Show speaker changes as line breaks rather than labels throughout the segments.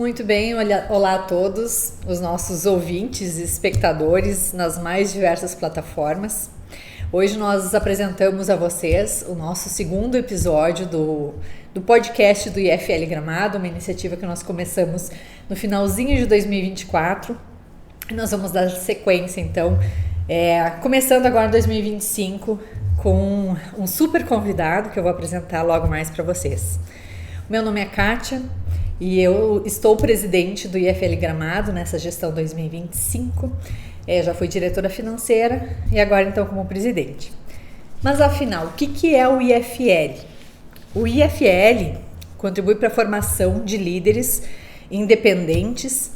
Muito bem, olá a todos, os nossos ouvintes e espectadores nas mais diversas plataformas. Hoje nós apresentamos a vocês o nosso segundo episódio do podcast do IFL Gramado, uma iniciativa que nós começamos no finalzinho de 2024. Nós vamos dar sequência, então, começando agora em 2025 com um super convidado que eu vou apresentar logo mais para vocês. Meu nome é Kátia e eu estou presidente do IFL Gramado nessa gestão 2025. Já fui diretora financeira e agora então como presidente. Mas afinal, o que é o IFL? O IFL contribui para a formação de líderes independentes,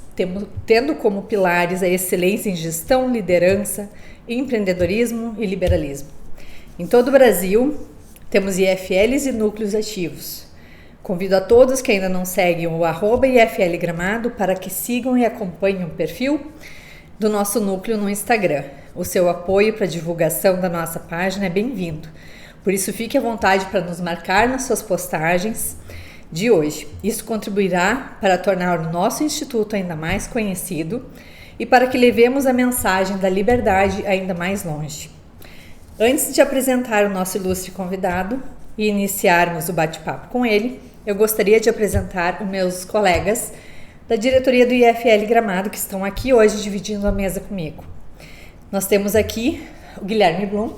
tendo como pilares a excelência em gestão, liderança, empreendedorismo e liberalismo. Em todo o Brasil, temos IFLs e núcleos ativos. Convido a todos que ainda não seguem o @IFL Gramado para que sigam e acompanhem o perfil do nosso núcleo no Instagram. O seu apoio para a divulgação da nossa página é bem-vindo. Por isso, fique à vontade para nos marcar nas suas postagens de hoje. Isso contribuirá para tornar o nosso instituto ainda mais conhecido e para que levemos a mensagem da liberdade ainda mais longe. Antes de apresentar o nosso ilustre convidado e iniciarmos o bate-papo com ele, eu gostaria de apresentar os meus colegas da diretoria do IFL Gramado que estão aqui hoje dividindo a mesa comigo. Nós temos aqui o Guilherme Blum,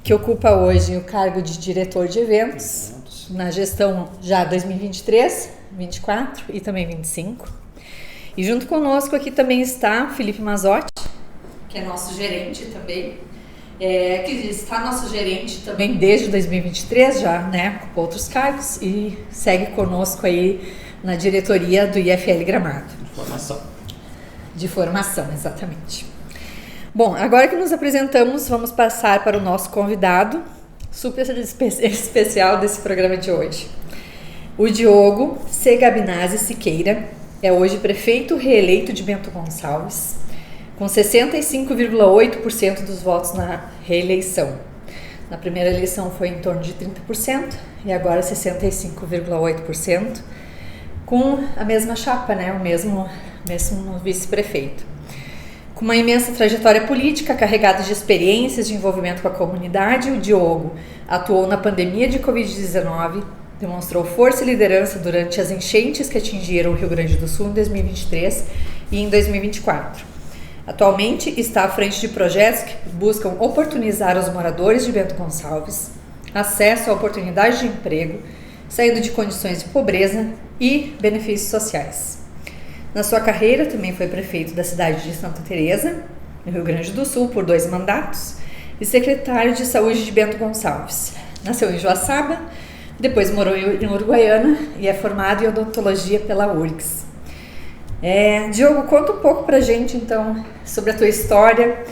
que ocupa hoje o cargo de diretor de eventos na gestão já 2023, 24 e também 25. E junto conosco aqui também está Felipe Mazotti, que é nosso gerente também, que está nosso gerente também desde 2023 já, né, com outros cargos e segue conosco aí na diretoria do IFL Gramado. De formação, exatamente. Bom, agora que nos apresentamos, vamos passar para o nosso convidado super especial desse programa de hoje. O Diogo C. Gabinazzi Siqueira é hoje prefeito reeleito de Bento Gonçalves, com 65,8% dos votos na reeleição. Na primeira eleição foi em torno de 30% e agora 65,8%, com a mesma chapa, né? O mesmo vice-prefeito. Com uma imensa trajetória política carregada de experiências de envolvimento com a comunidade, o Diogo atuou na pandemia de Covid-19, demonstrou força e liderança durante as enchentes que atingiram o Rio Grande do Sul em 2023 e em 2024. Atualmente está à frente de projetos que buscam oportunizar aos moradores de Bento Gonçalves acesso a oportunidades de emprego, saindo de condições de pobreza e benefícios sociais. Na sua carreira também foi prefeito da cidade de Santa Teresa, no Rio Grande do Sul, por 2 mandatos, e secretário de saúde de Bento Gonçalves. Nasceu em Joaçaba, depois morou em Uruguaiana e é formado em odontologia pela URGS. Diogo, conta um pouco pra gente então sobre a tua história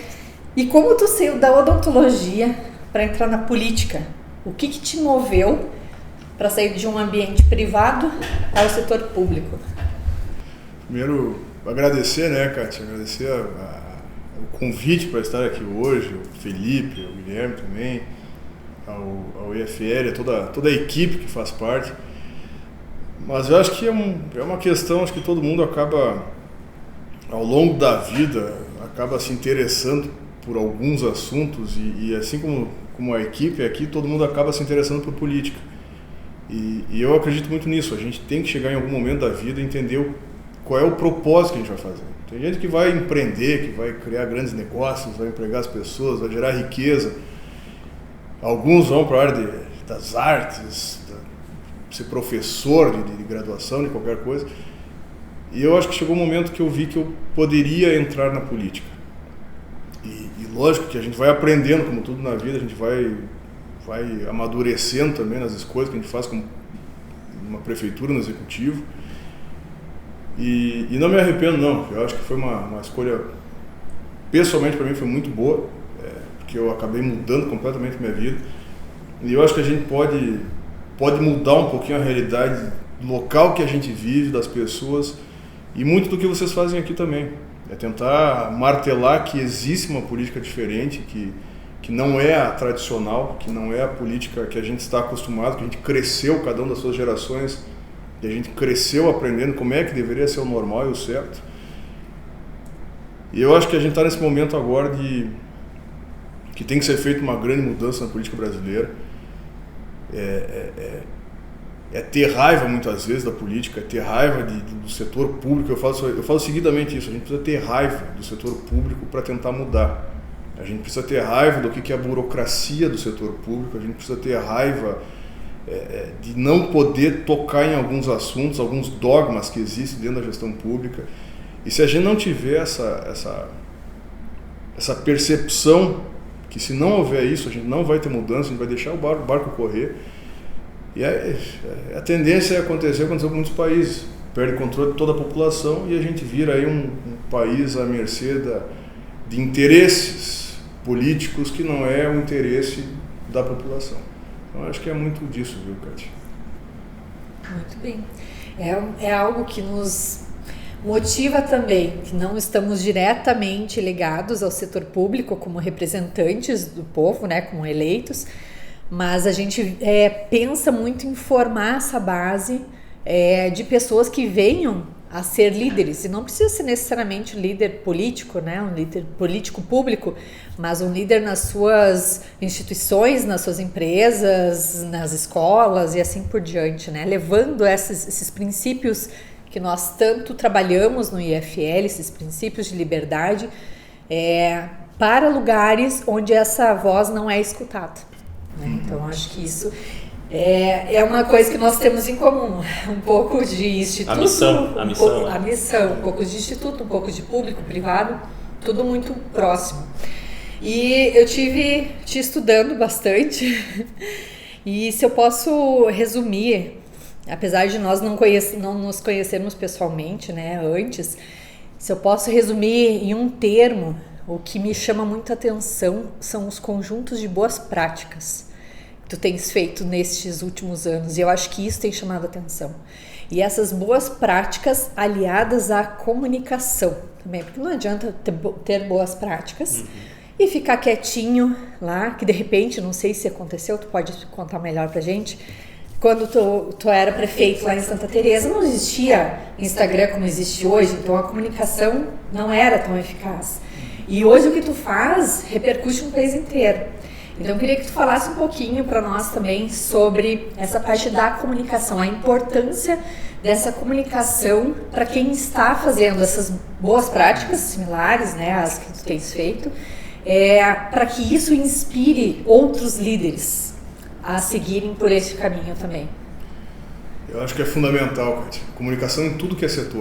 e como tu saiu da odontologia para entrar na política. O que te moveu para sair de um ambiente privado para o setor público?
Primeiro, agradecer, né, Kátia? Agradecer o convite para estar aqui hoje, o Felipe, o Guilherme também, ao IFL, a toda a equipe que faz parte. Mas eu acho que é uma questão, acho que todo mundo acaba, ao longo da vida, acaba se interessando por alguns assuntos e assim como a equipe aqui, todo mundo acaba se interessando por política. E eu acredito muito nisso, a gente tem que chegar em algum momento da vida e entender qual é o propósito que a gente vai fazer. Tem gente que vai empreender, que vai criar grandes negócios, vai empregar as pessoas, vai gerar riqueza. Alguns vão para a área das artes, ser professor de graduação, de qualquer coisa. E eu acho que chegou um momento que eu vi que eu poderia entrar na política. E lógico que a gente vai aprendendo, como tudo na vida, a gente vai amadurecendo também nas escolhas que a gente faz como uma prefeitura, no executivo. E não me arrependo, não. Eu acho que foi uma escolha, pessoalmente para mim, foi muito boa, porque eu acabei mudando completamente a minha vida. E eu acho que a gente pode mudar um pouquinho a realidade local que a gente vive, das pessoas, e muito do que vocês fazem aqui também. É tentar martelar que existe uma política diferente, que não é a tradicional, que não é a política que a gente está acostumado, que a gente cresceu, cada uma das suas gerações, e a gente cresceu aprendendo como é que deveria ser o normal e o certo. E eu acho que a gente está nesse momento agora que tem que ser feita uma grande mudança na política brasileira. É ter raiva muitas vezes da política, é ter raiva do setor público. Eu falo seguidamente isso, a gente precisa ter raiva do setor público para tentar mudar. A gente precisa ter raiva do que é a burocracia do setor público, a gente precisa ter raiva de não poder tocar em alguns assuntos, alguns dogmas que existem dentro da gestão pública. E se a gente não tiver essa percepção que se não houver isso, a gente não vai ter mudança, a gente vai deixar o barco correr. E a tendência aconteceu com muitos países. Perde controle de toda a população e a gente vira aí um país à mercê de interesses políticos que não é o interesse da população. Então acho que é muito disso, viu, Kátia?
Muito bem. É algo que nos motiva também, que não estamos diretamente ligados ao setor público como representantes do povo, né, como eleitos, mas a gente pensa muito em formar essa base de pessoas que venham a ser líderes, e não precisa ser necessariamente um líder político, né, um líder político público, mas um líder nas suas instituições, nas suas empresas, nas escolas e assim por diante, né, levando esses princípios que nós tanto trabalhamos no IFL, esses princípios de liberdade, para lugares onde essa voz não é escutada. Né? Então, acho que isso é uma coisa que nós temos em comum, um pouco de instituto, a missão, um pouco de instituto, um pouco de público, privado, tudo muito próximo. E eu tive te estudando bastante, e se eu posso resumir, apesar de nós não nos conhecermos pessoalmente, né, antes, se eu posso resumir em um termo, o que me chama muita atenção são os conjuntos de boas práticas que tu tens feito nestes últimos anos, e eu acho que isso tem chamado a atenção. E essas boas práticas aliadas à comunicação também, porque não adianta ter boas práticas e ficar quietinho lá, que de repente, não sei se aconteceu, tu pode contar melhor pra gente. Quando tu era prefeito lá em Santa Teresa, não existia Instagram como existe hoje, então a comunicação não era tão eficaz. E hoje o que tu faz repercute no país inteiro. Então eu queria que tu falasse um pouquinho para nós também sobre essa parte da comunicação, a importância dessa comunicação para quem está fazendo essas boas práticas similares, né, às que tu tens feito, para que isso inspire outros líderes a seguirem por esse caminho também.
Eu acho que é fundamental, Kátia. Comunicação em tudo que é setor.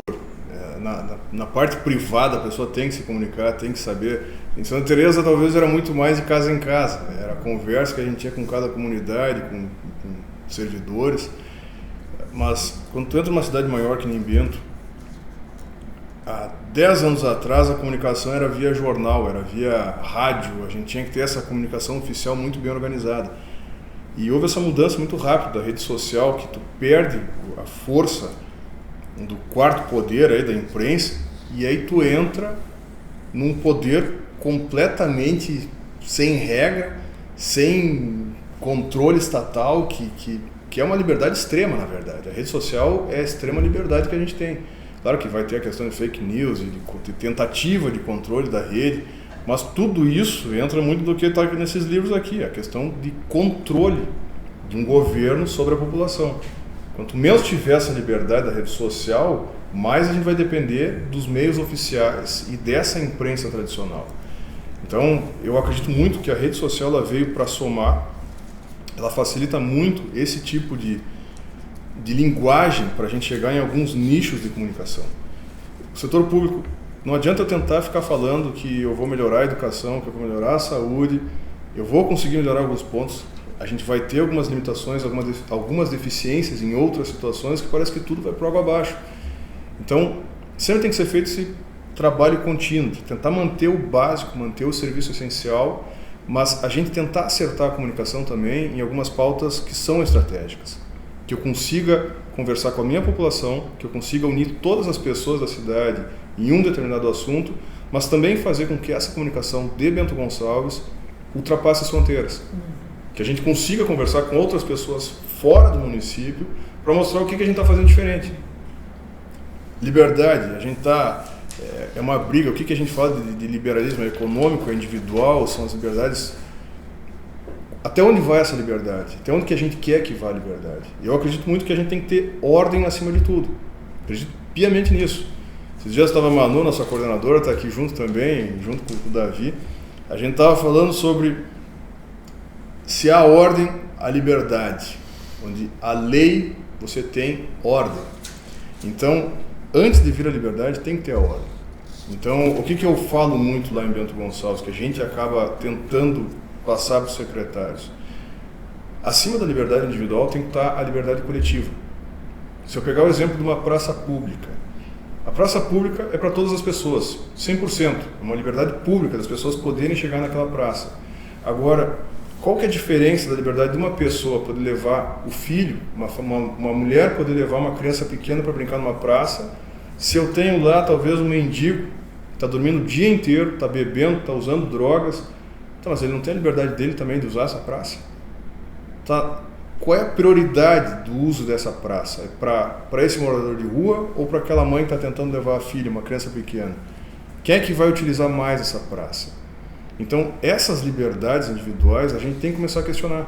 Na parte privada a pessoa tem que se comunicar, tem que saber. Em Santa Teresa talvez era muito mais de casa em casa, né? Era a conversa que a gente tinha com cada comunidade, com servidores. Mas quando tu entra numa cidade maior que nem Bento, há 10 anos atrás a comunicação era via jornal, era via rádio, a gente tinha que ter essa comunicação oficial muito bem organizada. E houve essa mudança muito rápida da rede social, que tu perde a força do quarto poder aí da imprensa, e aí tu entra num poder completamente sem regra, sem controle estatal, que é uma liberdade extrema, na verdade. A rede social é a extrema liberdade que a gente tem. Claro que vai ter a questão de fake news, de tentativa de controle da rede, mas tudo isso entra muito do que está nesses livros aqui, a questão de controle de um governo sobre a população. Quanto menos tiver essa liberdade da rede social, mais a gente vai depender dos meios oficiais e dessa imprensa tradicional. Então, eu acredito muito que a rede social ela veio para somar, ela facilita muito esse tipo de linguagem para a gente chegar em alguns nichos de comunicação. O setor público, não adianta eu tentar ficar falando que eu vou melhorar a educação, que eu vou melhorar a saúde, eu vou conseguir melhorar alguns pontos. A gente vai ter algumas limitações, algumas deficiências em outras situações que parece que tudo vai por água abaixo. Então, sempre tem que ser feito esse trabalho contínuo, de tentar manter o básico, manter o serviço essencial, mas a gente tentar acertar a comunicação também em algumas pautas que são estratégicas. Que eu consiga conversar com a minha população, que eu consiga unir todas as pessoas da cidade em um determinado assunto, mas também fazer com que essa comunicação de Bento Gonçalves ultrapasse as fronteiras. Que a gente consiga conversar com outras pessoas fora do município para mostrar o que a gente está fazendo diferente. Liberdade, a gente está... É uma briga, o que a gente fala de liberalismo econômico, individual, são as liberdades. Até onde vai essa liberdade? Até onde que a gente quer que vá a liberdade? Eu acredito muito que a gente tem que ter ordem acima de tudo. Acredito piamente nisso. Esses dias estava a Manu, nossa coordenadora, está aqui junto também, junto com o Davi. A gente estava falando sobre se há ordem, a liberdade. Onde a lei, você tem ordem. Então, antes de vir a liberdade, tem que ter a ordem. Então, o que eu falo muito lá em Bento Gonçalves, que a gente acaba tentando passar para os secretários? Acima da liberdade individual tem que estar a liberdade coletiva. Se eu pegar o exemplo de uma praça pública, a praça pública é para todas as pessoas, 100%. É uma liberdade pública das pessoas poderem chegar naquela praça. Agora, qual que é a diferença da liberdade de uma pessoa poder levar o filho, uma mulher poder levar uma criança pequena para brincar numa praça, se eu tenho lá talvez um mendigo que está dormindo o dia inteiro, está bebendo, está usando drogas, então, mas ele não tem a liberdade dele também de usar essa praça? Tá? Qual é a prioridade do uso dessa praça? É para esse morador de rua ou para aquela mãe que está tentando levar a filha, uma criança pequena? Quem é que vai utilizar mais essa praça? Então, essas liberdades individuais a gente tem que começar a questionar.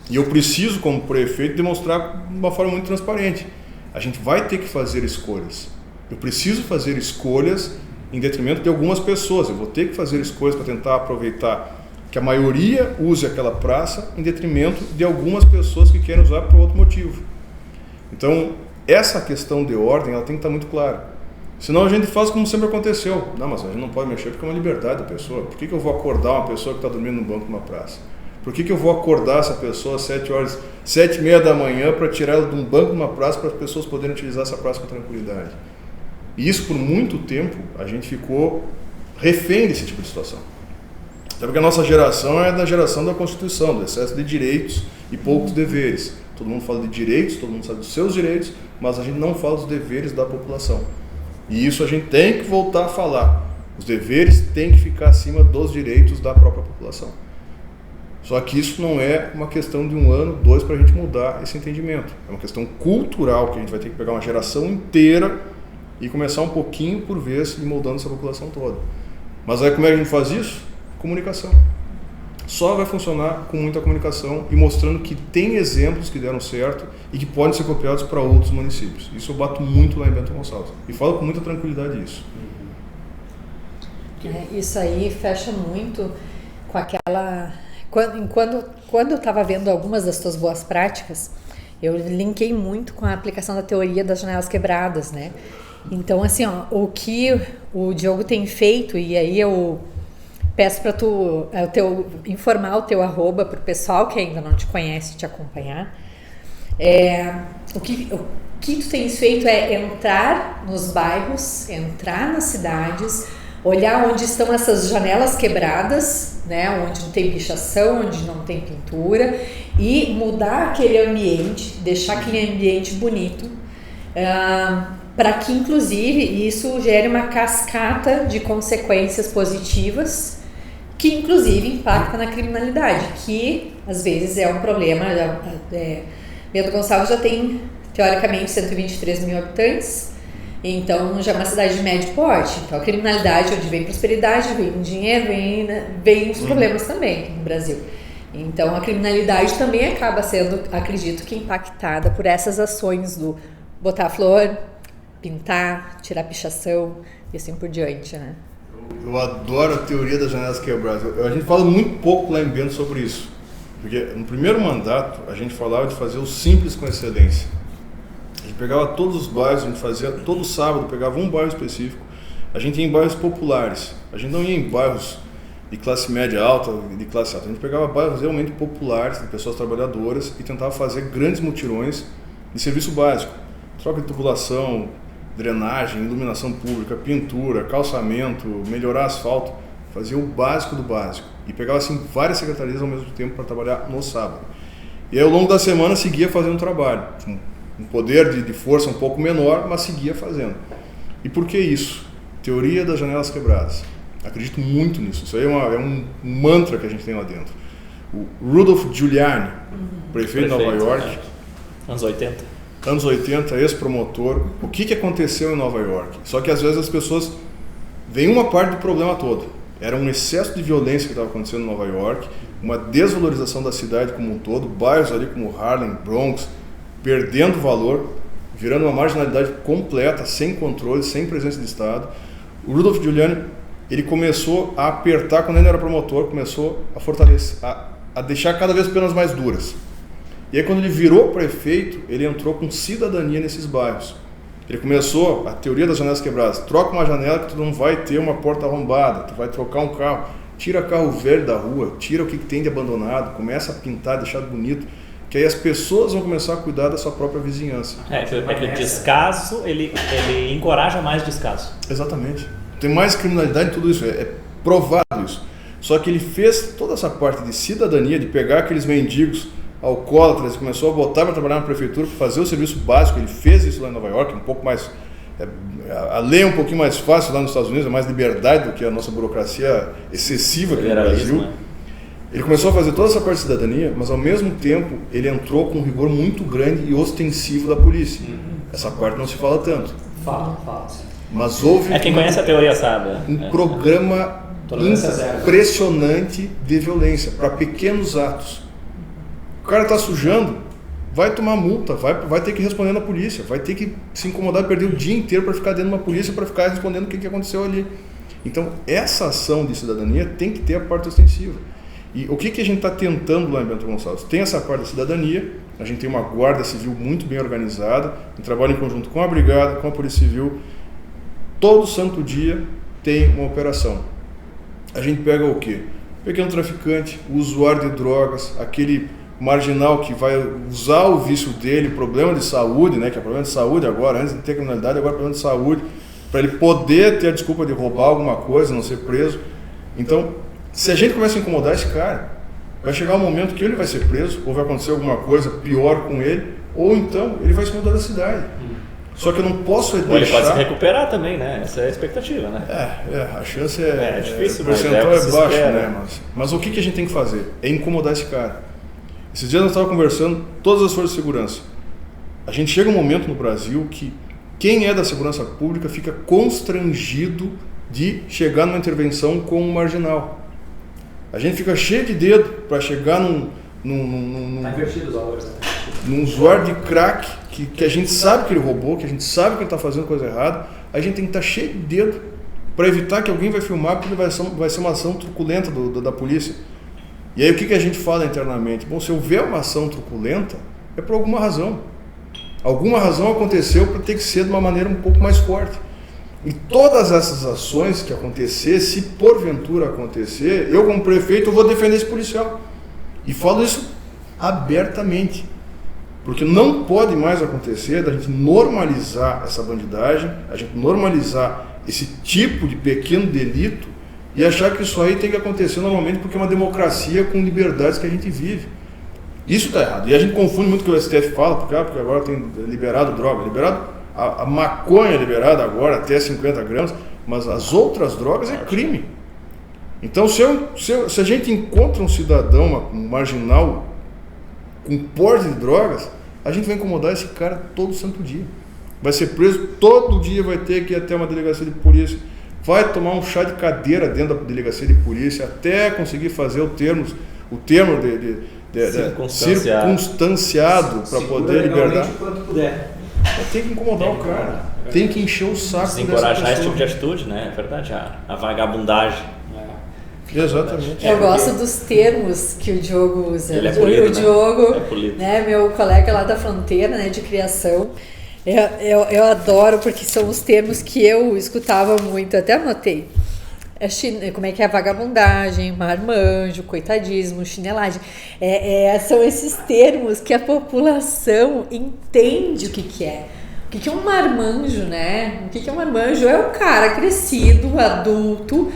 E eu preciso, como prefeito, demonstrar de uma forma muito transparente. A gente vai ter que fazer escolhas. Eu preciso fazer escolhas em detrimento de algumas pessoas. Eu vou ter que fazer escolhas para tentar aproveitar que a maioria use aquela praça em detrimento de algumas pessoas que querem usar por outro motivo. Então, essa questão de ordem, ela tem que estar muito clara. Senão a gente faz como sempre aconteceu. Não, mas a gente não pode mexer porque é uma liberdade da pessoa. Por que eu vou acordar uma pessoa que está dormindo no banco de uma praça? Por que eu vou acordar essa pessoa às 7h30 da manhã para tirar ela de um banco de uma praça para as pessoas poderem utilizar essa praça com tranquilidade? E isso, por muito tempo, a gente ficou refém desse tipo de situação. Até porque a nossa geração é da geração da Constituição, do excesso de direitos e poucos deveres. Todo mundo fala de direitos, todo mundo sabe dos seus direitos, mas a gente não fala dos deveres da população. E isso a gente tem que voltar a falar. Os deveres têm que ficar acima dos direitos da própria população. Só que isso não é uma questão de 1 ano, 2 para a gente mudar esse entendimento. É uma questão cultural que a gente vai ter que pegar uma geração inteira e começar um pouquinho por vez e moldando essa população toda. Mas aí como é que a gente faz isso? Comunicação. Só vai funcionar com muita comunicação e mostrando que tem exemplos que deram certo e que podem ser copiados para outros municípios. Isso eu bato muito lá em Bento Gonçalves. E falo com muita tranquilidade isso.
Isso aí fecha muito com aquela... Quando eu estava vendo algumas das tuas boas práticas, eu linkei muito com a aplicação da teoria das janelas quebradas, né? Então, assim, ó, o que o Diogo tem feito, e aí eu peço para tu informar o teu arroba para o pessoal que ainda não te conhece te acompanhar. O que tu tens feito é entrar nos bairros, entrar nas cidades, olhar onde estão essas janelas quebradas, né, onde não tem pichação, onde não tem pintura, e mudar aquele ambiente, deixar aquele ambiente bonito, para que, inclusive, isso gere uma cascata de consequências positivas que, inclusive, impacta na criminalidade, que, às vezes, é um problema. Bento Gonçalves já tem, teoricamente, 123 mil habitantes, então já é uma cidade de médio porte. Então, a criminalidade, onde vem prosperidade, vem dinheiro, vem os problemas também no Brasil. Então, a criminalidade também acaba sendo, acredito que, impactada por essas ações do botar flor, pintar, tirar pichação e assim por diante, né?
Eu adoro a teoria das janelas quebradas. A gente fala muito pouco lá em Bento sobre isso. Porque no primeiro mandato, a gente falava de fazer o simples com excelência. A gente pegava todos os bairros, a gente fazia todo sábado, pegava um bairro específico. A gente ia em bairros populares. A gente não ia em bairros de classe média alta, de classe alta. A gente pegava bairros realmente populares, de pessoas trabalhadoras, e tentava fazer grandes mutirões de serviço básico. Troca de tubulação, drenagem, iluminação pública, pintura, calçamento, melhorar asfalto. Fazia o básico do básico. E pegava assim várias secretarias ao mesmo tempo para trabalhar no sábado. E aí ao longo da semana seguia fazendo trabalho. Um poder de força um pouco menor, mas seguia fazendo. E por que isso? Teoria das janelas quebradas. Acredito muito nisso. Isso aí é um mantra que a gente tem lá dentro. O Rudolph Giuliani, prefeito de Nova York.
Anos 80.
anos 80, ex-promotor. O que aconteceu em Nova York? Só que às vezes as pessoas veem uma parte do problema todo. Era um excesso de violência que estava acontecendo em Nova York, uma desvalorização da cidade como um todo, bairros ali como Harlem, Bronx, perdendo valor, virando uma marginalidade completa, sem controle, sem presença de Estado. O Rudolph Giuliani, ele começou a apertar, quando ele era promotor, começou a fortalecer, a deixar cada vez penas mais duras. E aí quando ele virou prefeito, ele entrou com cidadania nesses bairros. Ele começou a teoria das janelas quebradas. Troca uma janela que tu não vai ter uma porta arrombada, tu vai trocar um carro. Tira carro velho da rua, tira o que tem de abandonado, começa a pintar, deixar bonito, que aí as pessoas vão começar a cuidar da sua própria vizinhança.
Que o descaso, ele encoraja mais descaso.
Exatamente. Tem mais criminalidade em tudo isso, é provado isso. Só que ele fez toda essa parte de cidadania, de pegar aqueles mendigos alcoólatras, começou a botar para trabalhar na prefeitura, para fazer o serviço básico. Ele fez isso lá em Nova York, um pouco mais... a lei é um pouquinho mais fácil lá nos Estados Unidos, é mais liberdade do que a nossa burocracia excessiva aqui no Brasil.
Né?
Ele começou a fazer toda essa parte de cidadania, mas ao mesmo tempo ele entrou com um rigor muito grande e ostensivo da polícia. Essa parte não se fala tanto.
Fala.
Mas houve
quem conhece a teoria sabe.
um programa impressionante de violência para pequenos atos. O cara está sujando, vai tomar multa, vai ter que responder na polícia, vai ter que se incomodar, perder o dia inteiro para ficar dentro de uma polícia para ficar respondendo o que aconteceu ali. Então, essa ação de cidadania tem que ter a parte ostensiva. E o que a gente está tentando lá em Bento Gonçalves? Tem essa parte da cidadania, a gente tem uma guarda civil muito bem organizada, um trabalho em conjunto com a brigada, com a polícia civil. Todo santo dia tem uma operação. A gente pega o quê? Pequeno traficante, o usuário de drogas, aquele marginal que vai usar o vício dele, problema de saúde, né, que é problema de saúde agora, antes de ter criminalidade, agora é problema de saúde, para ele poder ter a desculpa de roubar alguma coisa, não ser preso. Então, se a gente começa a incomodar esse cara, vai chegar um momento que ele vai ser preso, ou vai acontecer alguma coisa pior com ele, ou então ele vai se mudar da cidade. Só que eu não posso deixar...
Ou ele pode se recuperar também, né? Essa é a expectativa, né?
A chance é
difícil,
o percentual é baixo,
espera,
né? Mas o que a gente tem que fazer? É incomodar esse cara. Esses dias nós estávamos conversando, todas as forças de segurança. A gente chega um momento no Brasil que quem é da segurança pública fica constrangido de chegar numa intervenção com um marginal. A gente fica cheio de dedo para chegar
Tá invertido os valores, né?
Num usuário de crack que a gente sabe que ele roubou, que a gente sabe que ele está fazendo coisa errada. A gente tem que estar cheio de dedo para evitar que alguém vai filmar, porque vai ser uma ação truculenta da polícia. E aí o que a gente fala internamente? Bom, se houver uma ação truculenta, é por alguma razão. Alguma razão aconteceu para ter que ser de uma maneira um pouco mais forte. E todas essas ações que acontecer, se porventura acontecer, eu como prefeito eu vou defender esse policial. E falo isso abertamente. Porque não pode mais acontecer da gente normalizar essa bandidagem, a gente normalizar esse tipo de pequeno delito e achar que isso aí tem que acontecer normalmente porque é uma democracia com liberdades que a gente vive. Isso está errado. E a gente confunde muito o que o STF fala, porque agora tem liberado droga. A maconha é liberada agora até 50 gramas, mas as outras drogas é crime. Então, se a gente encontra um cidadão, um marginal, com porte de drogas, a gente vai incomodar esse cara todo santo dia. Vai ser preso todo dia, vai ter que ir até uma delegacia de polícia, vai tomar um chá de cadeira dentro da delegacia de polícia até conseguir fazer o termo circunstanciado para poder liberar. Tem que incomodar o cara, tem que encher o saco dessa pessoa.
Desencorajar esse tipo de atitude, né? É verdade, a vagabundagem.
Exatamente.
Eu gosto dos termos que o Diogo usa.
Ele é polido,
o Diogo,
né?
Meu colega lá da fronteira, né, de criação, eu adoro porque são os termos que eu escutava muito, até anotei. Como é que é a vagabundagem, marmanjo, coitadismo, chinelagem. São esses termos que a população entende o que é. O que é um marmanjo, né? O que é um marmanjo? É o cara crescido, adulto,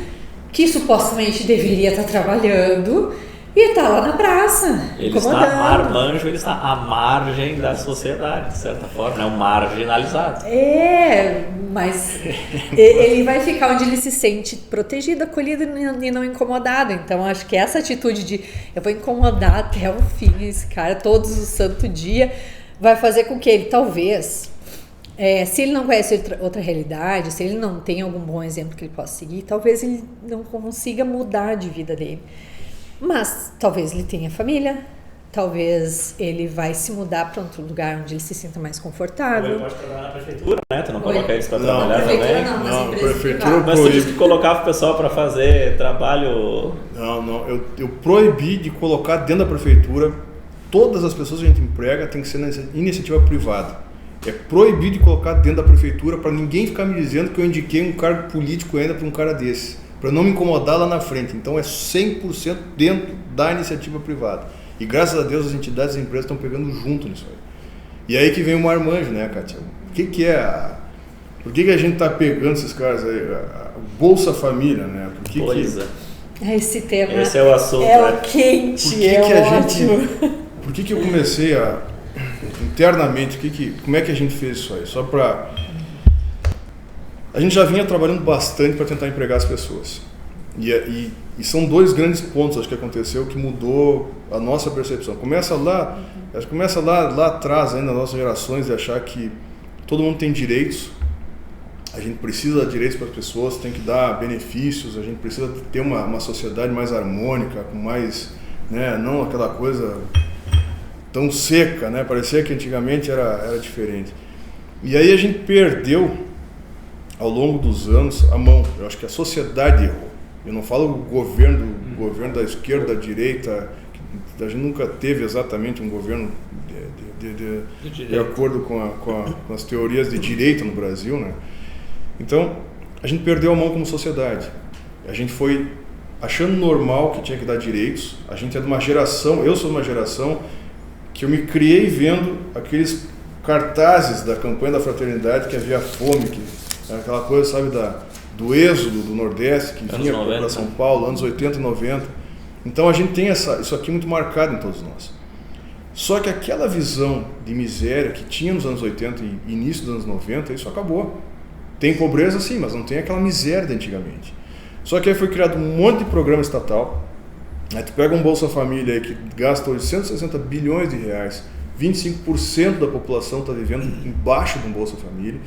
que supostamente deveria estar trabalhando e está lá na praça.
Ele está marmanjo, ele está à margem da sociedade, de certa forma, é um marginalizado.
Mas ele vai ficar onde ele se sente protegido, acolhido e não incomodado. Então, acho que essa atitude de eu vou incomodar até o fim esse cara, todos os santo dia, vai fazer com que ele talvez, se ele não conhece outra realidade, se ele não tem algum bom exemplo que ele possa seguir, talvez ele não consiga mudar de vida dele. Mas talvez ele tenha família, talvez ele vai se mudar para outro lugar onde ele se sinta mais confortável.
Ou ele pode trabalhar na prefeitura, né? Tu não coloca eles para trabalhar
prefeitura
também?
Não,
a prefeitura
Mas tu disse que colocava o pessoal para fazer trabalho...
Não, eu proibi de colocar dentro da prefeitura. Todas as pessoas que a gente emprega tem que ser na iniciativa privada. É proibido de colocar dentro da prefeitura para ninguém ficar me dizendo que eu indiquei um cargo político ainda para um cara desse, para não me incomodar lá na frente. Então é 100% dentro da iniciativa privada. E graças a Deus as entidades e as empresas estão pegando junto nisso aí. E aí que vem o marmanjo, né, Kátia? O que é por que a gente está pegando esses caras aí? A Bolsa Família, né?
Esse tema
esse é o assunto,
é o quente,
Por que eu comecei internamente, como é que a gente fez isso aí? Só para... A gente já vinha trabalhando bastante para tentar empregar as pessoas. E são dois grandes pontos, acho que aconteceu, que mudou a nossa percepção. Começa lá atrás, ainda nas nossas gerações, de achar que todo mundo tem direitos, a gente precisa dar direitos para as pessoas, tem que dar benefícios, a gente precisa ter uma sociedade mais harmônica, com mais, né, não aquela coisa tão seca, né? Parecia que antigamente era diferente. E aí a gente perdeu, ao longo dos anos, a mão. Eu acho que a sociedade errou. Eu não falo o governo da esquerda, da direita, a gente nunca teve exatamente um governo de acordo com as teorias de direita no Brasil, né? Então, a gente perdeu a mão como sociedade. A gente foi achando normal que tinha que dar direitos. A gente é de uma geração, eu sou de uma geração que eu me criei vendo aqueles cartazes da campanha da fraternidade, que havia fome, que era aquela coisa, sabe, do êxodo do Nordeste, que vinha para São Paulo, anos 80 e 90. Então a gente tem isso aqui muito marcado em todos nós. Só que aquela visão de miséria que tinha nos anos 80 e início dos anos 90, isso acabou. Tem pobreza sim, mas não tem aquela miséria de antigamente. Só que aí foi criado um monte de programa estatal. Aí tu pega um Bolsa Família aí que gasta 860 bilhões de reais, 25% da população está vivendo embaixo de um Bolsa Família.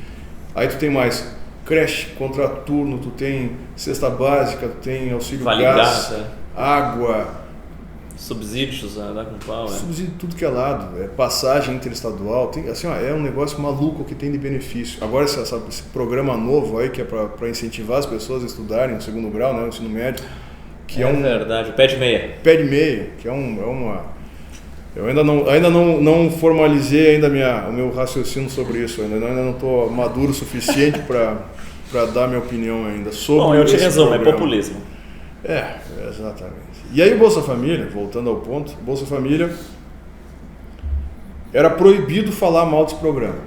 Aí tu tem mais creche, contraturno, tu tem cesta básica, tu tem auxílio gás, água,
subsídios, dá com pau,
subsídio de tudo que é lado, passagem interestadual, tem, assim, é um negócio maluco que tem de benefício. Agora esse programa novo aí que é para incentivar as pessoas a estudarem no segundo grau, né, no ensino médio, que é
verdade, o pé de meia.
Pé de meia, que é uma... Eu ainda não formalizei ainda o meu raciocínio sobre isso, ainda não estou maduro o suficiente para dar minha opinião ainda sobre.
Bom, eu te resumo, programa. É populismo.
Exatamente. E aí o Bolsa Família, voltando ao ponto, Bolsa Família era proibido falar mal desse programa.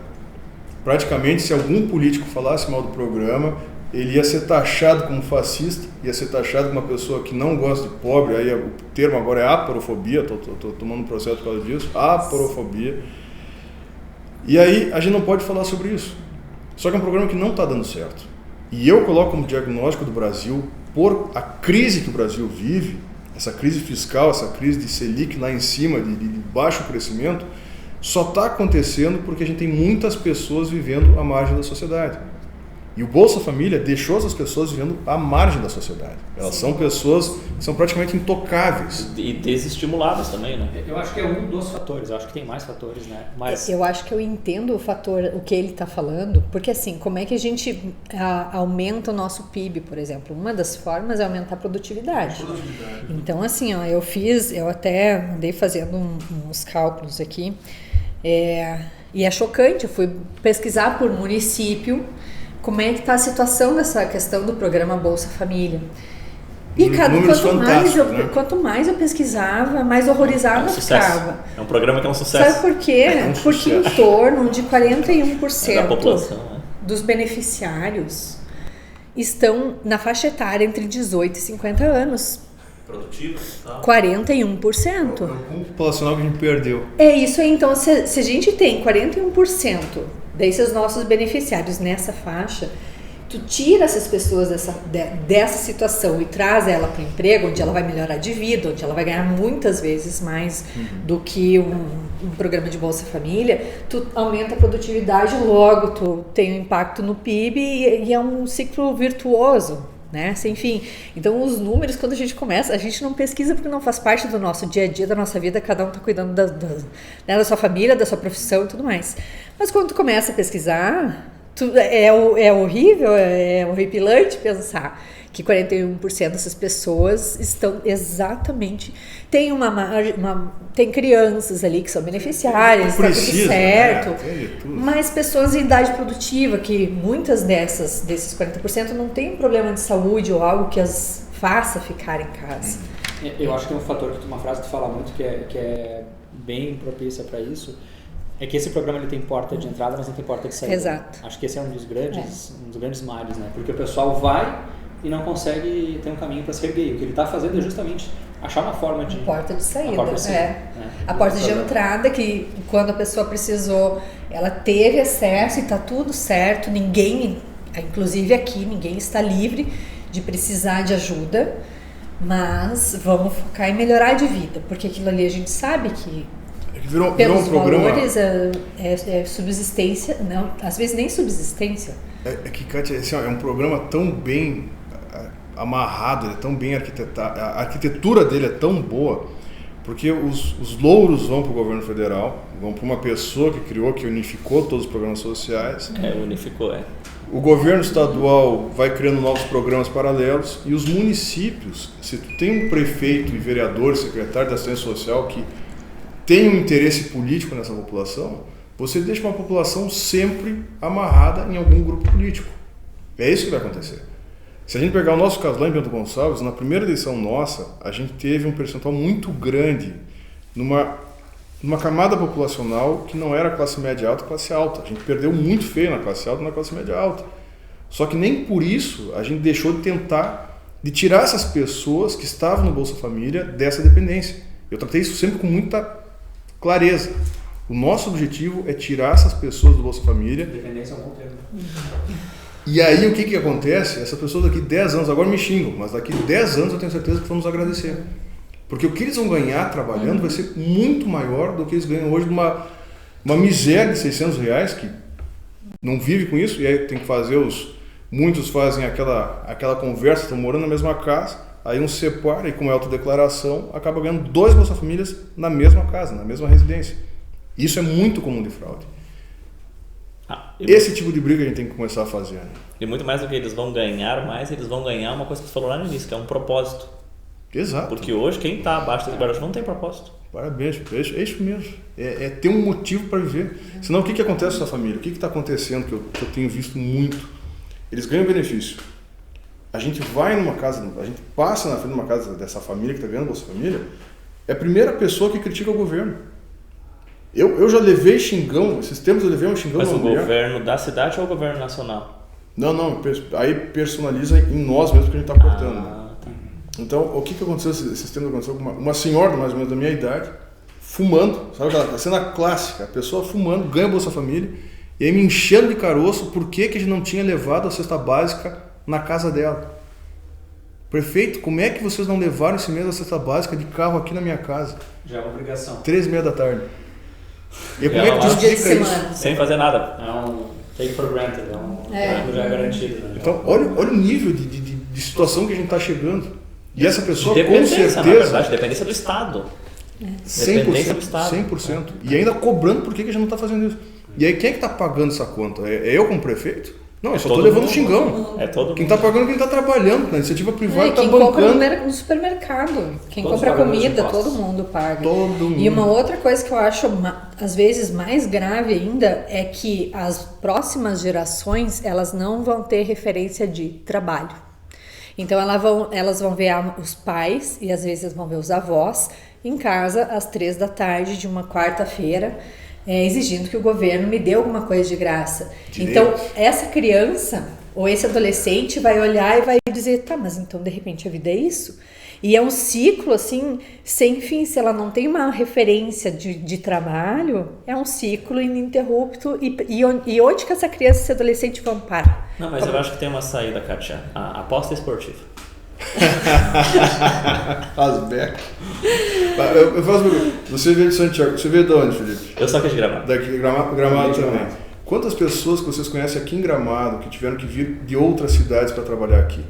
Praticamente, se algum político falasse mal do programa, ele ia ser taxado como fascista, ia ser taxado como uma pessoa que não gosta de pobre, aí o termo agora é aporofobia, estou tomando um processo por causa disso, aporofobia. E aí a gente não pode falar sobre isso. Só que é um programa que não está dando certo. E eu coloco como diagnóstico do Brasil, por a crise que o Brasil vive, essa crise fiscal, essa crise de Selic lá em cima, de baixo crescimento, só está acontecendo porque a gente tem muitas pessoas vivendo à margem da sociedade. E o Bolsa Família deixou essas pessoas vivendo à margem da sociedade. Elas são pessoas que são praticamente intocáveis.
E desestimuladas também, né?
Eu acho que é um dos fatores, eu acho que tem mais fatores, né? Mas...
Eu acho que eu entendo o que ele está falando, porque assim, como é que a gente aumenta o nosso PIB, por exemplo? Uma das formas é aumentar a produtividade. Então assim, eu até andei fazendo uns cálculos aqui, e é chocante, eu fui pesquisar por município, como é que está a situação dessa questão do programa Bolsa Família. E quanto mais eu pesquisava, mais horrorizada eu ficava.
É um programa que é um sucesso.
Sabe por quê? Porque em torno de 41%
da população, né,
dos beneficiários estão na faixa etária entre 18 e 50 anos.
Produtivos, tá?
41%.
É um ponto populacional que a gente perdeu.
É isso aí, então, se a gente tem 41% desses nossos beneficiários nessa faixa, tu tira essas pessoas dessa situação e traz ela para o emprego, onde ela vai melhorar de vida, onde ela vai ganhar muitas vezes mais do que um programa de Bolsa Família, tu aumenta a produtividade, logo tu tem um impacto no PIB e é um ciclo virtuoso, né? Sem fim. Então os números, quando a gente começa, a gente não pesquisa porque não faz parte do nosso dia a dia, da nossa vida, cada um está cuidando da sua família, da sua profissão e tudo mais. Mas quando tu começa a pesquisar, é horrível, é horripilante pensar que 41% dessas pessoas estão exatamente... Tem crianças ali que são beneficiárias, está tudo certo, mas pessoas em idade produtiva, que muitas desses 40% não tem um problema de saúde ou algo que as faça ficar em casa.
Eu acho que tem um fator, uma frase que tu fala muito que é bem propícia para isso, é que esse programa ele tem porta de entrada, mas não tem porta de saída.
Exato.
Acho que esse é um dos grandes males, né? Porque o pessoal vai e não consegue ter um caminho para se erguer. O que ele está fazendo é justamente achar uma forma de...
Porta de saída,
né?
A porta de entrada, que quando a pessoa precisou, ela teve acesso e está tudo certo, ninguém, inclusive aqui, ninguém está livre de precisar de ajuda, mas vamos focar em melhorar de vida, porque aquilo ali a gente sabe que
virou
pelos
um programa...
valores é subsistência, não, às vezes nem subsistência.
É que, Kátia, assim, é um programa tão bem amarrado, ele é tão bem arquitetado, a arquitetura dele é tão boa, porque os louros vão para o governo federal, vão para uma pessoa que criou, que unificou todos os programas sociais.
Unificou.
O governo estadual vai criando novos programas paralelos e os municípios, se tu tem um prefeito e vereador, secretário da assistência social que tem um interesse político nessa população, você deixa uma população sempre amarrada em algum grupo político. É isso que vai acontecer. Se a gente pegar o nosso caso lá em Bento Gonçalves, na primeira eleição nossa, a gente teve um percentual muito grande numa camada populacional que não era classe média alta, classe alta. A gente perdeu muito feio na classe alta e na classe média alta. Só que nem por isso a gente deixou de tentar de tirar essas pessoas que estavam no Bolsa Família dessa dependência. Eu tratei isso sempre com muita clareza. O nosso objetivo é tirar essas pessoas do Bolsa Família.
Dependência é um bom termo.
E aí o que acontece? Essas pessoas daqui 10 anos, agora me xingam, mas daqui 10 anos eu tenho certeza que vão nos agradecer. Porque o que eles vão ganhar trabalhando vai ser muito maior do que eles ganham hoje numa miséria de R$600, que não vive com isso, e aí tem que fazer muitos fazem aquela conversa, estão morando na mesma casa, aí um se separa e com a autodeclaração acaba ganhando 2 Bolsa Famílias na mesma casa, na mesma residência. Isso é muito comum de fraude. Esse tipo de briga a gente tem que começar a fazer. Né?
E muito mais do que eles vão ganhar, eles vão ganhar uma coisa que você falou lá no início, que é um propósito.
Exato.
Porque hoje quem está abaixo desse guarda-chuva não tem propósito.
Parabéns, é isso mesmo. É ter um motivo para viver. Senão o que acontece com essa família? O que está acontecendo que eu tenho visto muito? Eles ganham benefício. A gente vai numa casa, a gente passa na frente de uma casa dessa família que está ganhando Bolsa Família, é a primeira pessoa que critica o governo. Eu já levei xingão, esses tempos eu levei um xingão.
Mas o governo da cidade ou o governo nacional?
Não, aí personaliza em nós mesmo que a gente está cortando. Tá. Então, o que aconteceu esses tempos? Aconteceu com uma senhora mais ou menos da minha idade, fumando, sabe a cena clássica, a pessoa fumando, ganha Bolsa Família, e aí me enchendo de caroço, por que a gente não tinha levado a cesta básica na casa dela? Prefeito, como é que vocês não levaram esse mês a cesta básica de carro aqui na minha casa?
Já é uma obrigação.
3h30 da tarde. E como é que justifica isso?
Sem fazer nada.
É um take for granted, já é garantido. Né?
Então, olha o nível de situação que a gente está chegando. E essa pessoa, com certeza...
Na verdade, dependência do Estado.
100%, 100%. E ainda cobrando por que a gente não está fazendo isso. E aí, quem é que está pagando essa conta? É eu como prefeito? Não, eu só estou levando xingão.
É todo
quem está pagando é quem está trabalhando. Na iniciativa privada está
bancando. Quem compra no supermercado. Quem
Todos
compra comida, todo mundo paga.
Todo mundo.
E uma outra coisa que eu acho, às vezes, mais grave ainda, é que as próximas gerações, elas não vão ter referência de trabalho. Então, elas vão ver os pais e, às vezes, vão ver os avós em casa às 3 da tarde de uma quarta-feira, exigindo que o governo me dê alguma coisa de graça.
Direito.
Então, essa criança ou esse adolescente vai olhar e vai dizer, tá, mas então de repente a vida é isso? E é um ciclo assim, sem fim. Se ela não tem uma referência de trabalho, é um ciclo ininterrupto. E onde que essa criança e esse adolescente vão parar?
Não, mas eu acho que tem uma saída, Kátia. A aposta esportiva.
Asbeck. Eu faço uma pergunta. Você veio de Santiago. Você veio de onde, Felipe?
Eu sou aqui de Gramado.
Daqui, Gramado também. Quantas pessoas que vocês conhecem aqui em Gramado que tiveram que vir de outras cidades para trabalhar aqui?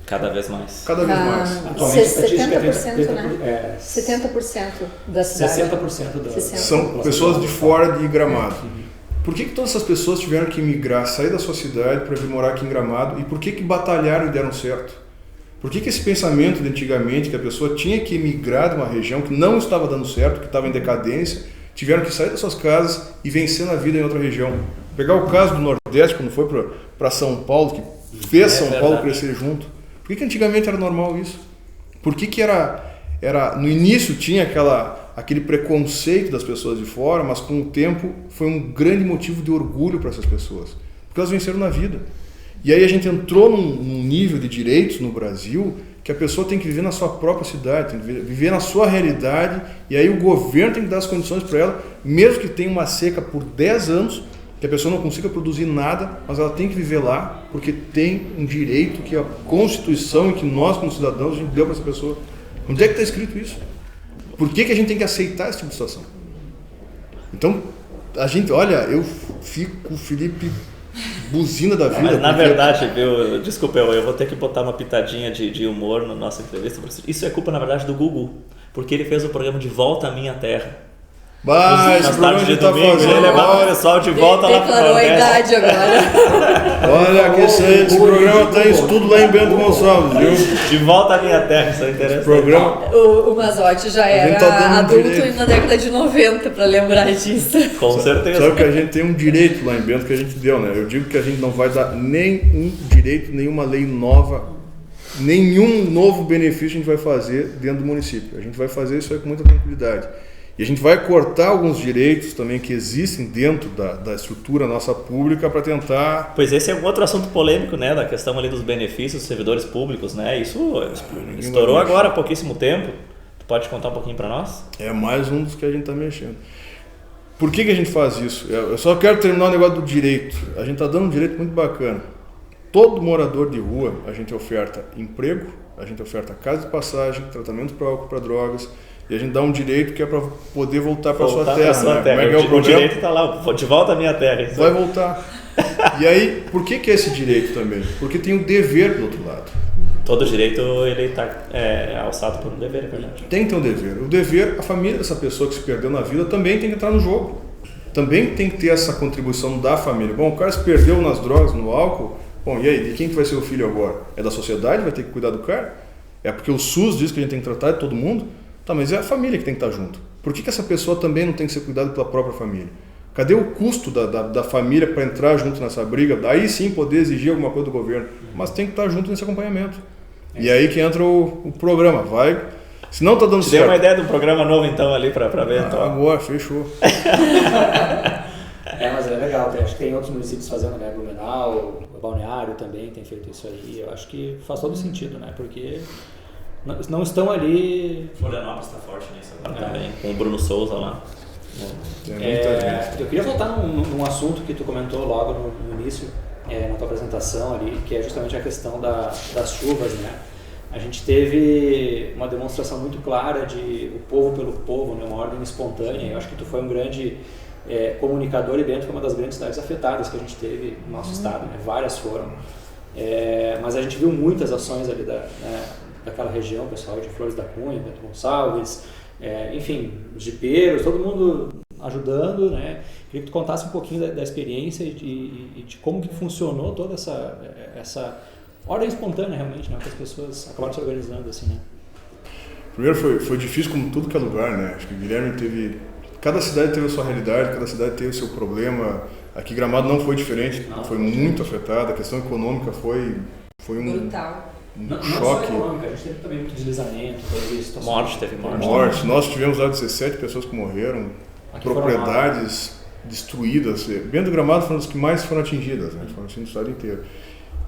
Cada vez mais.
Cada vez mais.
Atualmente,
70%, né? 70% da cidade.
60%
São pessoas de fora de Gramado. Por que todas essas pessoas tiveram que migrar, sair da sua cidade para vir morar aqui em Gramado? E por que batalharam e deram certo? Por que esse pensamento de antigamente, que a pessoa tinha que migrar de uma região que não estava dando certo, que estava em decadência, tiveram que sair das suas casas e vencer na vida em outra região? Pegar o caso do Nordeste, quando foi para São Paulo, que fez São Paulo crescer junto. Por que antigamente era normal isso? Por que era no início tinha aquele preconceito das pessoas de fora, mas com o tempo foi um grande motivo de orgulho para essas pessoas? Porque elas venceram na vida. E aí a gente entrou num nível de direitos no Brasil que a pessoa tem que viver na sua própria cidade, tem que viver na sua realidade, e aí o governo tem que dar as condições para ela, mesmo que tenha uma seca por 10 anos, que a pessoa não consiga produzir nada, mas ela tem que viver lá, porque tem um direito que a Constituição e que nós, como cidadãos, a gente deu para essa pessoa. Onde é que está escrito isso? Por que a gente tem que aceitar esse tipo de situação? Então, a gente, olha, eu fico, Felipe, buzina da vida.
Mas na verdade, viu, desculpa, eu vou ter que botar uma pitadinha de humor na nossa entrevista. Isso é culpa, na verdade, do Gugu, porque ele fez o programa De Volta à Minha Terra.
Mas esse programa
de
tá
domingo,
fazendo,
ele levava o pessoal de volta lá pro
Declarou a idade agora.
Olha, que esse programa tá em estudo lá em Bento Gonçalves, viu?
De Volta à Minha Terra, isso é interessante.
Programa...
O Mazotti já era
tá
adulto
direito.
na década de 90 para lembrar disso.
Com certeza.
Sabe que a gente tem um direito lá em Bento que a gente deu, né? Eu digo que a gente não vai dar nenhum direito, nenhuma lei nova, nenhum novo benefício a gente vai fazer dentro do município. A gente vai fazer isso aí com muita tranquilidade. E a gente vai cortar alguns direitos também que existem dentro da estrutura nossa pública para tentar...
Pois esse é um outro assunto polêmico, né? Da questão ali dos benefícios dos servidores públicos, né? Isso estourou agora há pouquíssimo tempo. Tu pode contar um pouquinho para nós?
É mais um dos que a gente está mexendo. Por que a gente faz isso? Eu só quero terminar o negócio do direito. A gente está dando um direito muito bacana. Todo morador de rua, a gente oferta emprego, a gente oferta casa de passagem, tratamento para álcool, para drogas, e a gente dá um direito que é para poder voltar para a sua terra. Né? Como é que é o
direito está lá, de volta à minha terra. Isso.
Vai voltar. E aí, por que é esse direito também? Porque tem o dever do outro lado.
Todo direito ele está alçado por um dever, é verdade.
Tem que ter um dever. O dever, a família dessa pessoa que se perdeu na vida também tem que entrar no jogo. Também tem que ter essa contribuição da família. Bom, o cara se perdeu nas drogas, no álcool. Bom, e aí, de quem que vai ser o filho agora? É da sociedade, vai ter que cuidar do cara? É porque o SUS diz que a gente tem que tratar de todo mundo? Tá, mas é a família que tem que estar junto. Por que essa pessoa também não tem que ser cuidada pela própria família? Cadê o custo da família para entrar junto nessa briga? Daí sim poder exigir alguma coisa do governo. Mas tem que estar junto nesse acompanhamento. E aí que entra o programa. Vai. Se não está dando certo...
Deu uma ideia de um programa novo então ali para ver. Então.
Agora, fechou.
Mas é legal. Acho que tem outros municípios fazendo, né? Blumenau, Balneário também tem feito isso aí. Eu acho que faz todo sentido, né? Porque... não estão ali...
Florianópolis está forte nisso agora também, com o Bruno Souza lá.
Eu queria voltar num assunto que tu comentou logo no início, na tua apresentação ali, que é justamente a questão das chuvas, né? A gente teve uma demonstração muito clara de o povo pelo povo, né? Uma ordem espontânea. Eu acho que tu foi um grande comunicador, e Bento foi uma das grandes cidades afetadas que a gente teve no nosso estado, né? Várias foram. Mas a gente viu muitas ações ali daquela região, pessoal de Flores da Cunha, Bento Gonçalves, enfim, jipeiros, todo mundo ajudando, né? Queria que tu contasse um pouquinho da experiência e de como que funcionou toda essa ordem espontânea realmente, né? Que as pessoas acabaram se organizando assim, né?
Primeiro foi difícil como tudo que é lugar, né? Acho que o Guilherme teve... Cada cidade teve a sua realidade, cada cidade teve o seu problema. Aqui Gramado não foi diferente, foi muito afetada. A questão econômica foi um...
Brutal.
Não
choque.
só econômica, a gente teve também muito deslizamento,
Teve
morte. Nós tivemos lá 17 pessoas que morreram, propriedades destruídas. Bento do Gramado foi uma das que mais foram atingidas, né? Foram assim no estado inteiro.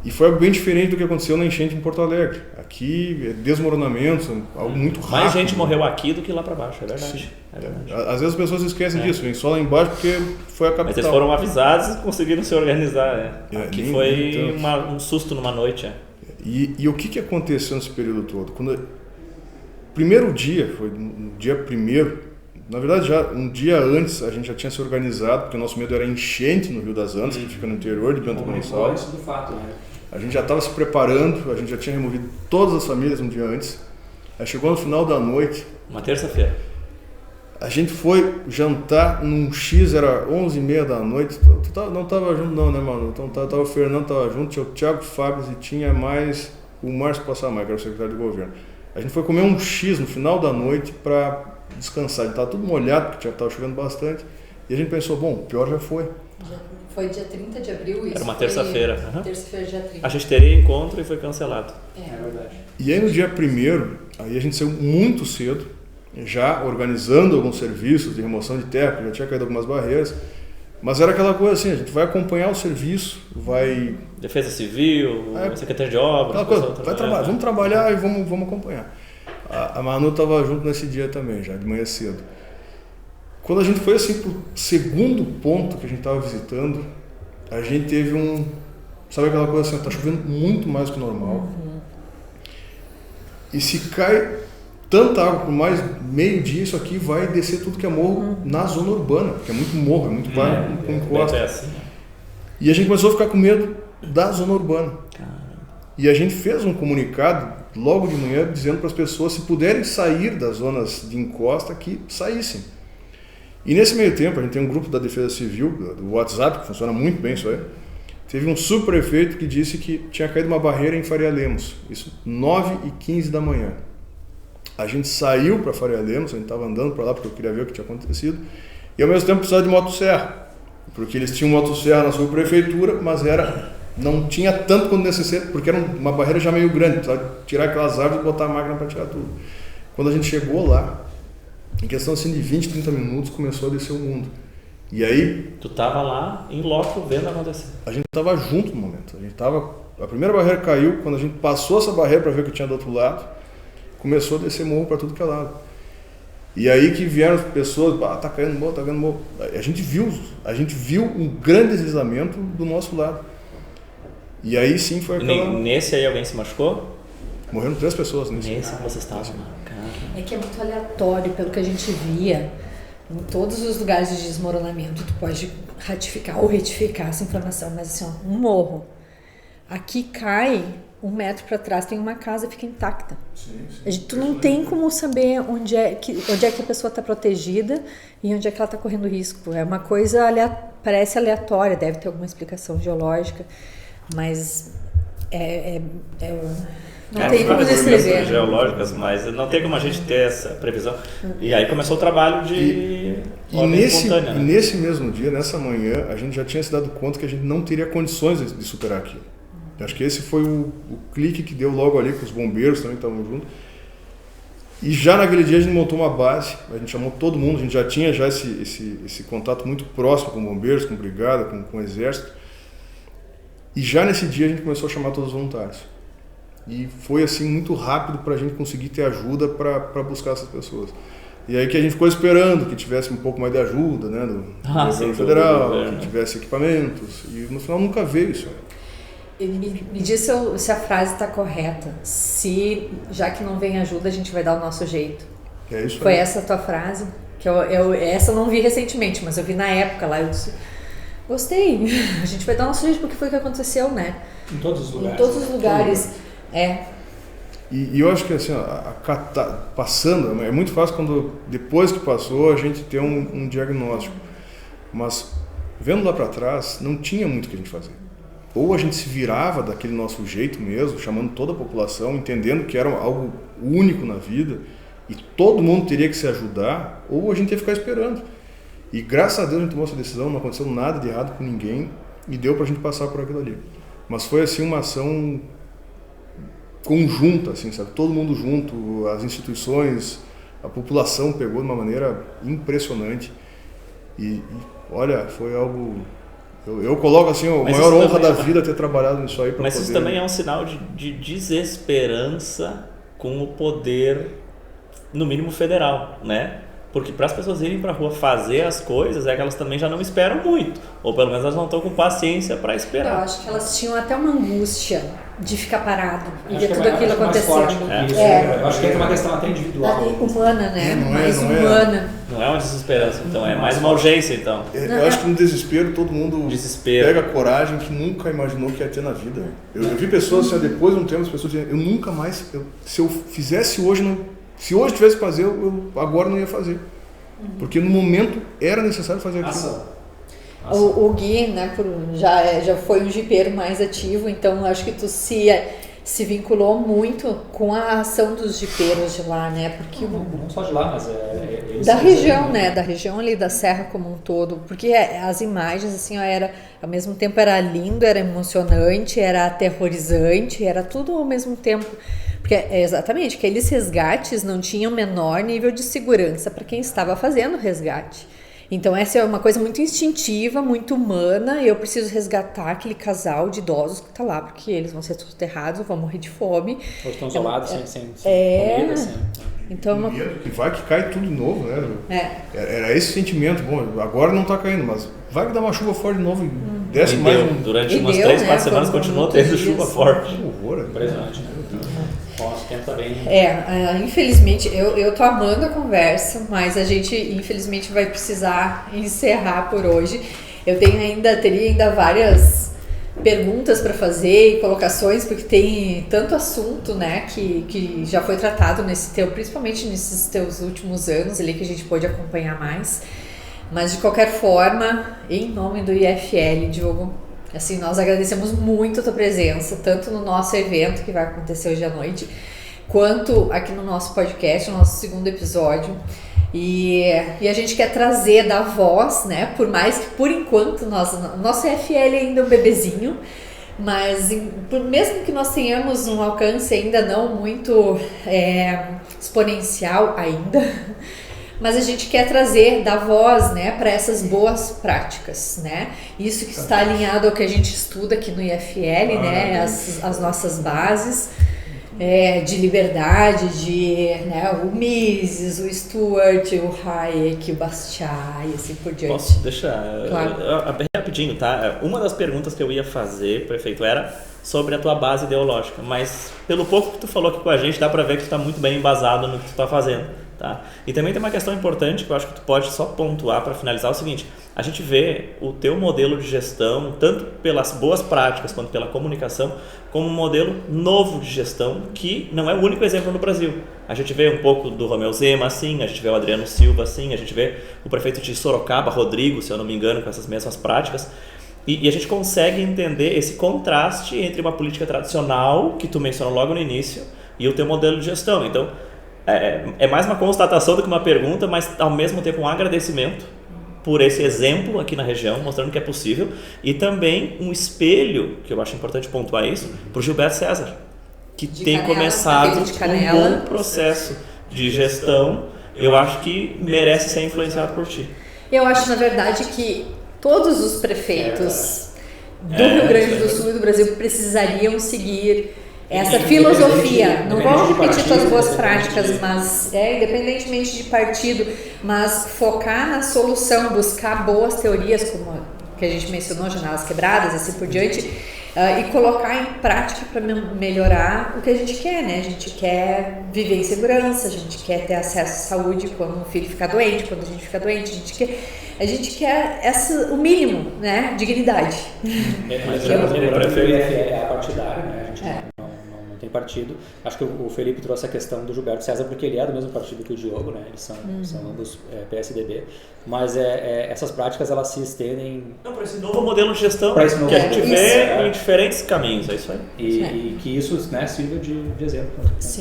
E foi algo bem diferente do que aconteceu na enchente em Porto Alegre. Aqui é desmoronamento, algo muito rápido.
Mais gente morreu aqui do que lá para baixo, é verdade.
Sim.
É verdade.
Às vezes as pessoas esquecem disso, vem só lá embaixo porque foi a capital.
Mas eles foram avisados e conseguiram se organizar. Aqui foi
então,
um susto numa noite.
E o que aconteceu nesse período todo? Primeiro dia, foi no dia primeiro, na verdade já um dia antes a gente já tinha se organizado, porque o nosso medo era enchente no Rio das Antas, que fica no interior de Bento Gonçalves.
Isso do fato, né?
A gente já estava se preparando, a gente já tinha removido todas as famílias um dia antes. Aí chegou no final da noite.
Uma terça-feira.
A gente foi jantar num X, era 11h30 da noite. Tu não estava junto não, né, mano? Então tava o Fernando, tava junto, tinha o Thiago Fábio e tinha mais o Márcio Passamay, que era o secretário de governo. A gente foi comer um X no final da noite para descansar. A gente estava tudo molhado, porque estava chovendo bastante. E a gente pensou, bom, o pior já foi.
Foi dia 30 de abril isso?
Era uma terça-feira.
Terça-feira, dia 30.
A gente teria encontro e foi cancelado.
É verdade.
E aí no dia 1º, aí a gente saiu muito cedo, já organizando alguns serviços de remoção de terra, porque já tinha caído algumas barreiras. Mas era aquela coisa assim, a gente vai acompanhar o serviço, vai...
Defesa Civil, Secretaria de Obras...
Vamos trabalhar e vamos acompanhar. A Manu estava junto nesse dia também, já de manhã cedo. Quando a gente foi assim pro segundo ponto que a gente estava visitando, a gente teve sabe aquela coisa assim, tá chovendo muito mais do que normal. E se cai tanta água por mais meio-dia, isso aqui vai descer tudo que é morro na zona urbana, porque é muito morro, é muito bairro com encosta. E a gente começou a ficar com medo da zona urbana. E a gente fez um comunicado logo de manhã dizendo para as pessoas, se puderem sair das zonas de encosta, que saíssem. E nesse meio tempo, a gente tem um grupo da Defesa Civil, do WhatsApp, que funciona muito bem isso aí. Teve um subprefeito que disse que tinha caído uma barreira em Faria Lemos, isso 9h15 da manhã. A gente saiu para Faria Lemos, a gente estava andando para lá porque eu queria ver o que tinha acontecido, e ao mesmo tempo precisava de motosserra, porque eles tinham motosserra na subprefeitura, mas não tinha tanto quanto necessário, porque era uma barreira já meio grande, precisava tirar aquelas árvores e botar a máquina para tirar tudo. Quando a gente chegou lá, em questão assim de 20, 30 minutos, começou a descer o mundo. E aí...
Tu tava lá, em loco, vendo acontecer.
A gente tava junto no momento. A primeira barreira caiu, quando a gente passou essa barreira para ver o que tinha do outro lado, começou a descer morro para tudo que é lado. E aí que vieram as pessoas, tá caindo morro, tá caindo morro. A gente viu um grande deslizamento do nosso lado. E aí sim foi aquela...
Nesse aí alguém se machucou?
Morreram 3 pessoas nesse.
Nesse que vocês estavam, cara.
É que é muito aleatório, pelo que a gente via em todos os lugares de desmoronamento. Tu pode ratificar ou retificar essa informação, mas assim, um morro. Aqui cai 1 metro para trás, tem uma casa e fica intacta. Tu não tem como saber onde é que a pessoa está protegida e onde é que ela está correndo risco. É uma coisa, parece aleatória, deve ter alguma explicação geológica, mas não tem como descrever.
Geológicas, mas não tem como a gente ter essa previsão. E aí começou o trabalho de ordem espontânea.
E nesse mesmo dia, nessa manhã, a gente já tinha se dado conta que a gente não teria condições de superar aquilo. Acho que esse foi o clique que deu logo ali com os bombeiros também que estavam juntos. E já naquele dia a gente montou uma base, a gente chamou todo mundo, a gente já tinha esse contato muito próximo com bombeiros, com brigada, com o exército. E já nesse dia a gente começou a chamar todos os voluntários. E foi assim muito rápido para a gente conseguir ter ajuda para buscar essas pessoas. E aí que a gente ficou esperando que tivesse um pouco mais de ajuda, né, do governo federal, que tivesse equipamentos. E no final nunca veio isso.
Me diz se a frase está correta. Já que não vem ajuda, a gente vai dar o nosso jeito.
É isso.
Foi essa a tua frase? Que essa eu não vi recentemente, mas eu vi na época lá. Eu disse, gostei. A gente vai dar o nosso jeito porque foi o que aconteceu, né?
Em todos os lugares.
Em todos os lugares.
E eu acho que assim, passando, é muito fácil quando depois que passou a gente ter um diagnóstico. Mas vendo lá para trás, não tinha muito o que a gente fazer. Ou a gente se virava daquele nosso jeito mesmo, chamando toda a população, entendendo que era algo único na vida e todo mundo teria que se ajudar, ou a gente ia ficar esperando. E graças a Deus a gente tomou essa decisão, não aconteceu nada de errado com ninguém e deu pra gente passar por aquilo ali. Mas foi assim uma ação conjunta, assim, sabe? Todo mundo junto, as instituições, a população pegou de uma maneira impressionante e olha, foi algo Eu coloco assim, a maior honra da vida ter trabalhado nisso aí.
Mas isso também é um sinal de desesperança com o poder, no mínimo federal, né? Porque para as pessoas irem para a rua fazer as coisas, é que elas também já não esperam muito. Ou pelo menos elas não estão com paciência para esperar.
Eu acho que elas tinham até uma angústia de ficar parado e ver tudo
é
aquilo acontecendo.
Eu acho que é uma questão até individual.
Humana, né? Mais humana.
Não é uma desesperança, então é mais uma urgência, então.
Eu acho que no desespero todo mundo
Desespero.
pega coragem que nunca imaginou que ia ter na vida. Eu vi pessoas assim, depois de um tempo, as pessoas diziam, eu nunca mais, se eu fizesse hoje, se hoje tivesse que fazer, eu agora não ia fazer. Porque no momento era necessário fazer aquilo.
O Gui, né, já foi um jipeiro mais ativo, então acho que tu se vinculou muito com a ação dos jipeiros de lá, né? Porque
não só de lá, mas
da região, né? Da região ali da Serra como um todo, porque as imagens assim, ó, era ao mesmo tempo era lindo, era emocionante, era aterrorizante, era tudo ao mesmo tempo. Porque exatamente, aqueles resgates não tinham o menor nível de segurança para quem estava fazendo o resgate. Então essa é uma coisa muito instintiva, muito humana. Eu preciso resgatar aquele casal de idosos que está lá, porque eles vão ser soterrados, vão morrer de fome.
Ou estão isolados, sem comida, sem...
Então,
que vai que cai tudo de novo, né? Era esse sentimento. Bom, agora não está caindo, mas vai que dá uma chuva forte de novo e desce mais
durante umas 3-4 semanas continuou tendo chuva forte.
Que horror,
impressionante, né? Nosso tempo tá bem...
infelizmente, eu tô amando a conversa, mas a gente, infelizmente, vai precisar encerrar por hoje. Eu teria ainda várias perguntas para fazer e colocações, porque tem tanto assunto, né, que já foi tratado principalmente nesses teus últimos anos ali, que a gente pôde acompanhar mais. Mas, de qualquer forma, em nome do IFL, Diogo, assim, nós agradecemos muito a tua presença, tanto no nosso evento que vai acontecer hoje à noite, quanto aqui no nosso podcast, no nosso segundo episódio. E a gente quer trazer, dar voz, né? Por mais que, por enquanto, o nosso IFL ainda é um bebezinho, mas mesmo que nós tenhamos um alcance ainda não muito exponencial ainda, mas a gente quer trazer, dar voz, né, para essas boas práticas, né? Isso que está alinhado ao que a gente estuda aqui no IFL, né? As nossas bases de liberdade, o Mises, o Stuart, o Hayek, o Bastiat e assim por diante.
Posso deixar?
Claro.
Rapidinho, tá? Uma das perguntas que eu ia fazer, prefeito, era sobre a tua base ideológica, mas pelo pouco que tu falou aqui com a gente, dá para ver que tu está muito bem embasado no que tu está fazendo. Tá? E também tem uma questão importante que eu acho que tu pode só pontuar para finalizar, o seguinte: a gente vê o teu modelo de gestão, tanto pelas boas práticas quanto pela comunicação, como um modelo novo de gestão que não é o único exemplo no Brasil. A gente vê um pouco do Romeu Zema assim, a gente vê o Adriano Silva assim, a gente vê o prefeito de Sorocaba, Rodrigo, se eu não me engano, com essas mesmas práticas. E a gente consegue entender esse contraste entre uma política tradicional, que tu mencionou logo no início, e o teu modelo de gestão. Então, é mais uma constatação do que uma pergunta, mas ao mesmo tempo um agradecimento por esse exemplo aqui na região, mostrando que é possível, e também um espelho, que eu acho importante pontuar isso, para o Gilberto César, que tem começado um bom processo de gestão. Eu acho que merece ser influenciado por ti.
Eu acho, na verdade, que todos os prefeitos do Rio Grande do Sul e do Brasil precisariam seguir essa filosofia. Não vão repetir suas boas práticas, mas independentemente de partido, mas focar na solução, buscar boas teorias, como que a gente mencionou, janelas quebradas, assim por diante, e colocar em prática para melhorar o que a gente quer, né? A gente quer viver em segurança, a gente quer ter acesso à saúde quando o filho ficar doente, quando a gente fica doente, a gente quer o mínimo, né? Dignidade.
Mas é partidário, né? A gente não tem partido. Acho que o Felipe trouxe a questão do Gilberto César, porque ele é do mesmo partido que o Diogo, né? Eles são ambos PSDB. Mas essas práticas, elas se estendem...
Não, para esse novo modelo de gestão que a gente vê em diferentes caminhos, é isso aí.
E que isso, né, sirva de exemplo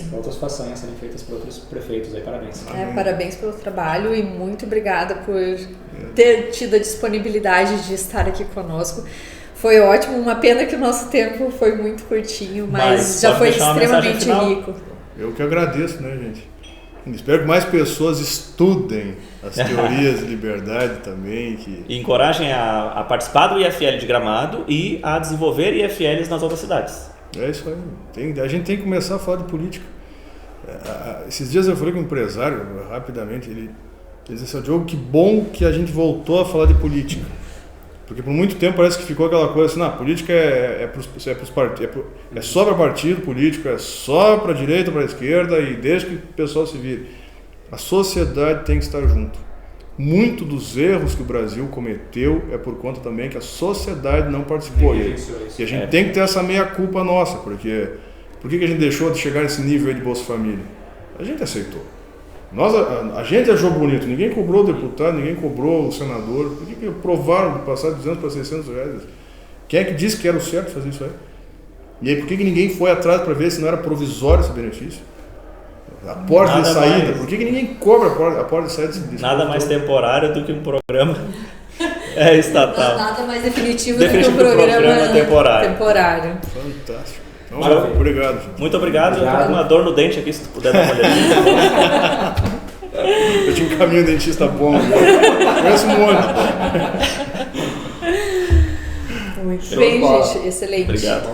para outras façanhas serem feitas por outros prefeitos. Aí, parabéns.
Parabéns pelo trabalho e muito obrigada por ter tido a disponibilidade de estar aqui conosco. Foi ótimo, uma pena que o nosso tempo foi muito curtinho, mas já foi extremamente rico.
Eu que agradeço, né, gente? Espero que mais pessoas estudem as teorias de liberdade também.
E encorajem a participar do IFL de Gramado e a desenvolver IFLs nas outras cidades.
É isso aí. A gente tem que começar a falar de política. Esses dias eu falei com um empresário, rapidamente, ele disse assim, Diogo, que bom que a gente voltou a falar de política. Porque por muito tempo parece que ficou aquela coisa assim, política é só para partido político, é só para a direita, para a esquerda, e desde que o pessoal se vire. A sociedade tem que estar junto. Muito dos erros que o Brasil cometeu é por conta também que a sociedade não participou. E a gente tem que ter essa meia-culpa nossa, porque por que a gente deixou de chegar nesse nível aí de Bolsa Família? A gente aceitou. A gente achou bonito, ninguém cobrou o deputado, ninguém cobrou o senador. Por que provaram de passar de 200 para 600 reais? Quem é que disse que era o certo fazer isso aí? E aí por que ninguém foi atrás para ver se não era provisório esse benefício? A porta
Nada
de saída,
mais.
por que ninguém cobra a porta de saída desse
Nada mais
todo?
temporário do que um programa estatal.
Nada mais definitivo
Definitivo
do que um programa
temporário.
Fantástico. Então,
Maravilha.
obrigado, gente.
Muito obrigado. Eu tô com uma dor no dente aqui, se tu puder dar uma olhadinha.
Eu te encaminho um dentista bom. Conheço um monte.
Muito bem, gente. Excelente.
Obrigado.